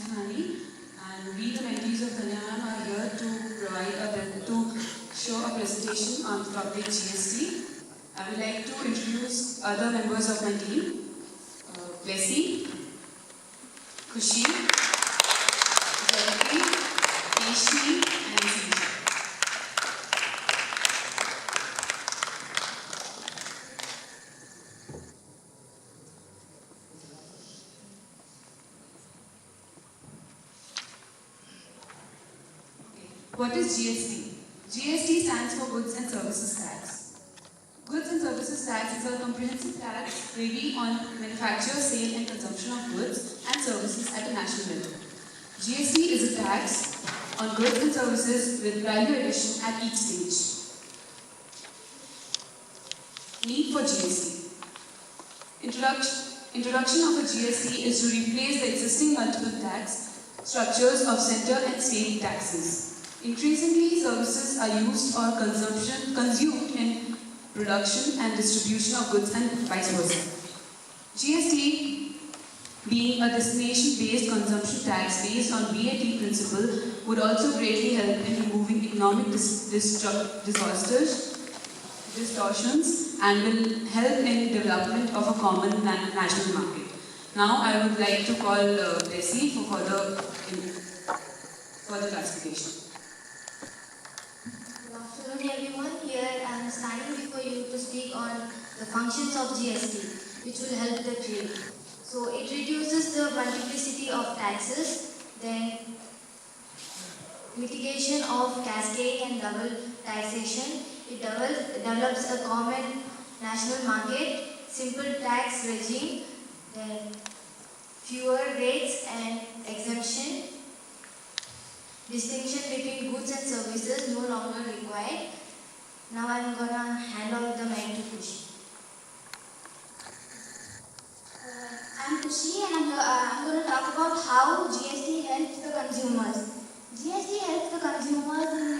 Shivani, and we, the mentees of Dhanya Ma'am, are here to show a presentation on the topic GST. I would like to introduce other members of my team: Blessy, Khushi, Zalki, Ishni, and Sirisha. What is GST? GST stands for Goods and Services Tax. Goods and Services Tax is a comprehensive tax levied on manufacture, sale and consumption of goods and services at a national level. GST is a tax on goods and services with value addition at each stage. Need for GST. Introduction of a GST is to replace the existing multiple tax structures of center and state taxes. Increasingly, services are used or consumed in production and distribution of goods and vice versa. GST, being a destination-based consumption tax based on VAT principle, would also greatly help in removing economic distortions and will help in development of a common national market. Now, I would like to call Blessy for further classification. Good afternoon everyone. Here I am standing before you to speak on the functions of GST, which will help the trade. So it reduces the multiplicity of taxes, then mitigation of cascade and double taxation. It develops a common national market, simple tax regime, then fewer rates and exemption. Distinction between goods and services no longer required. Now I am going to hand over the mic to Khushi. I'm Khushi and I'm going to talk about how GST helps the consumers. GST helps the consumers in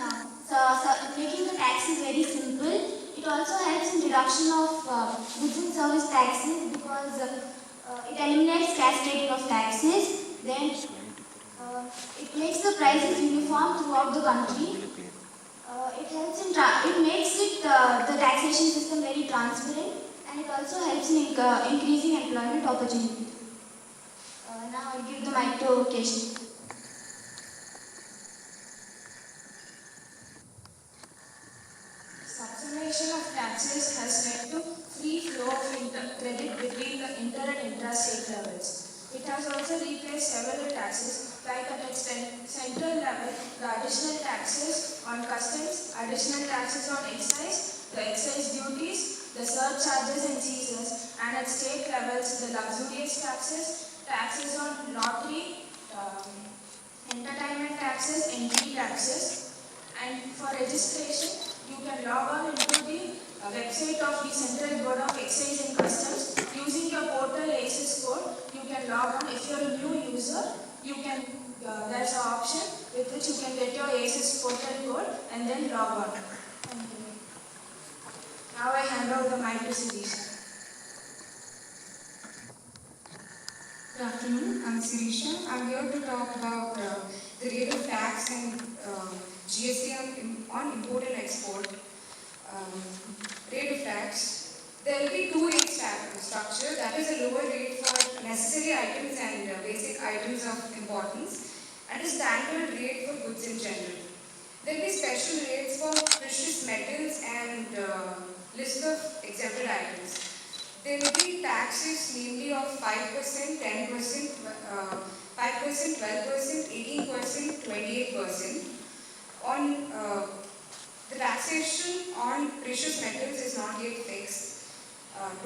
making the taxes very simple. It also helps in reduction of goods and service taxes because it eliminates cascading of taxes. Then it makes the prices uniform throughout the country. It helps in it makes the taxation system very transparent, and it also helps in increasing employment opportunity. Now I'll give the mic to Keshi. Subsummation of taxes has led to free flow of credit between the inter and intra-state levels. It has also replaced several taxes, like at its central level, the additional taxes on customs, additional taxes on excise, the excise duties, the surcharges and seizures, and at state levels, the luxurious taxes, taxes on lottery, entertainment taxes, entry taxes. And for registration, you can log on into the website of the Central Board of Excise and Customs using your portal ACES code. You can log on. If you're a new user, you can there's an option with which you can get your ACES portal code and then log on. Thank you. Now I hand over the mic to Sirisha. Good afternoon, I'm Sirisha. I'm here to talk about the rate of tax and GST on import and export. Rate of tax. There will be two rate structure. That is a lower rate for necessary items and basic items of importance, and a standard rate for goods in general. There will be special rates for precious metals and list of exempted items. There will be taxes namely of 5%, 10%, 5%, 12%, 18%, 28%. On the taxation on precious metals is not yet fixed.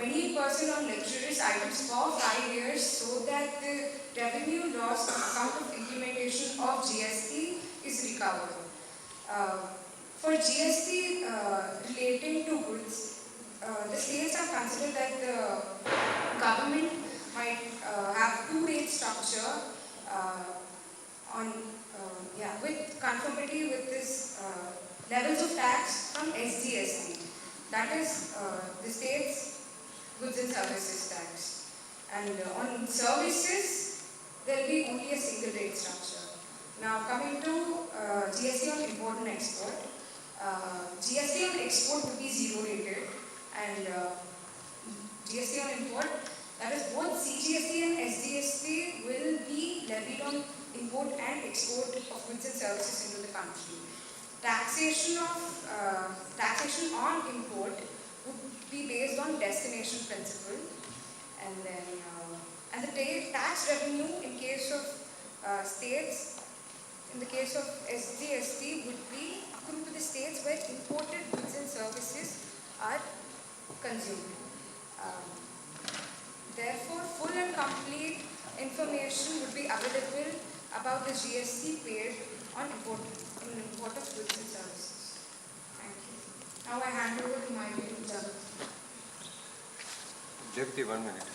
28% on luxurious items for 5 years, so that the revenue loss on account of implementation of GST is recovered. For GST relating to goods, the states have considered that the government might have two rate structure with conformity with this levels of tax from SGST. That is the state's goods and services tax. And on services, there will be only a single rate structure. Now coming to GST on import and export. GST on export would be zero rated, and GST on import, that is both CGST and SGST will be levied on import and export of goods and services into the country. Taxation on import would be based on destination principle, and then and the tax revenue in case of states, in the case of SGST, would be accrued to the states where imported goods and services are consumed. Therefore, full and complete information would be available about the GST paid on import of goods and services. Thank you. Now I hand over to my colleague Jagati. Jagati, 1 minute.